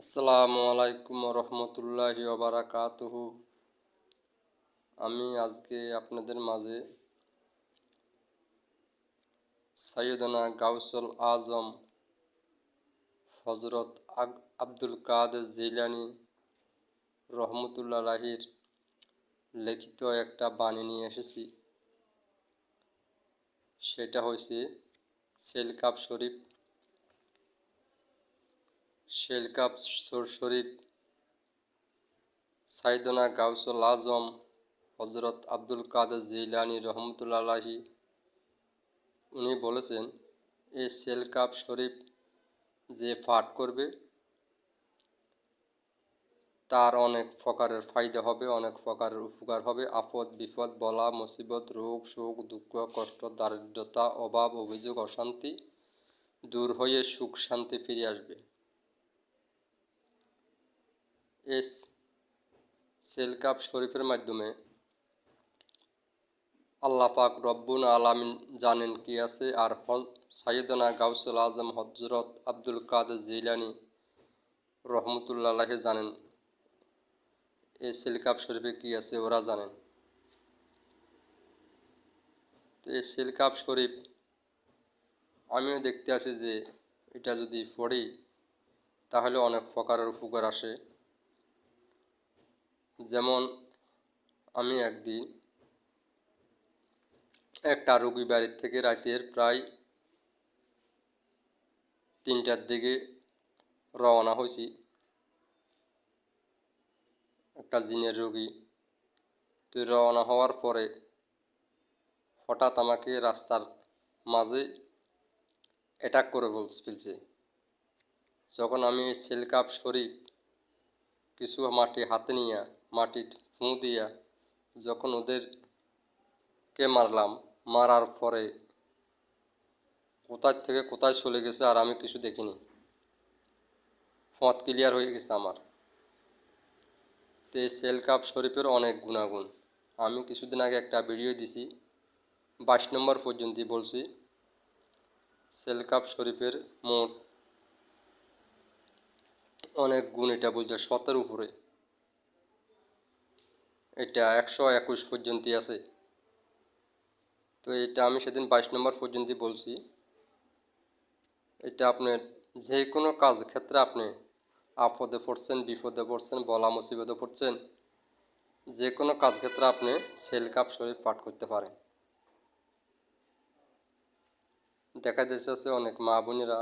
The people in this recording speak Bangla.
আসসালামু আলাইকুম রহমতুল্লাহি ওবারাকাতুহু। আমি আজকে আপনাদের মাঝে সাইয়েদনা গাউসুল আজম হযরত আব্দুল কাদের জিলানী রহমতুল্লাহির লিখিত একটা বাণী নিয়ে এসেছি। সেটা হয়েছে সেলকাপ শরীফ। সেলকাপ শরীফ সাইয়েদনা গাউসুল আজম হযরত আব্দুল কাদের জিলানী রহমতুল্লাহি উনি বলেছেন, এই সেলকাপ শরীফ যে পাঠ করবে তার অনেক প্রকারের ফায়দা হবে, অনেক প্রকারের উপকার হবে। আপদ বিপদ বলা মুসিবত রোগ শোক দুঃখ কষ্ট দারিদ্রতা অভাব অভিযোগ অশান্তি দূর হয়ে সুখ শান্তি ফিরে আসবে। এই সেলকাপ শরীফের মাধ্যমে আল্লাহ পাক রব্বুল আলামিন জানেন কি আছে, আর সাইয়েদনা গাউসুল আজম হযরত আব্দুল কাদের জিলানী রহমতুল্লাহি জানেন এই সেলকাপ শরীফে কি আছে, ওরা জানেন। তো এই সেলকাপ শরীফ আমিও দেখতে আছি যে এটা যদি পড়ি তাহলে অনেক প্রকারের উপকার আসে। যেমন আমি একদিন একটা রোগী বাড়ির থেকে রাতের প্রায় 3টার দিকে রওনা হয়েছি, একটা জিনের রোগী। তো রওনা হওয়ার পরে হঠাৎ আমাকে রাস্তার মাঝে অ্যাটাক করে ফেলছে। যখন আমি সেলকাপ শরীফ কিছু মাটি হাতে নিয়ে মাটি ফুঁ দিয়া যখন ওদেরকে মারলাম, মারার পরে কোথায় থেকে কোথায় চলে গেছে আর আমি কিছু দেখিনি, পথ ক্লিয়ার হয়ে গেছে আমার। তো এই সেলকাপ শরীফের অনেক গুণাগুণ আমি কিছুদিন আগে একটা ভিডিও দিছি, 22 নম্বর পর্যন্ত বলছি। সেলকাপ শরীফের মোট অনেক গুণ, এটা বলছে 100-এর উপরে, এটা 121 পর্যন্ত আছে। তো এটা আমি সেদিন 22 নম্বর পর্যন্ত বলছি। এটা আপনার যে কোনো কাজ ক্ষেত্রে আপনি আপদে পড়ছেন, বিপদে পড়ছেন, বলা মুসিবতে পড়ছেন, যে কোনো কাজ ক্ষেত্রে আপনি সেলকাপ শরীফ পাঠ করতে পারেন। দেখা যাচ্ছে অনেক মা বোনেরা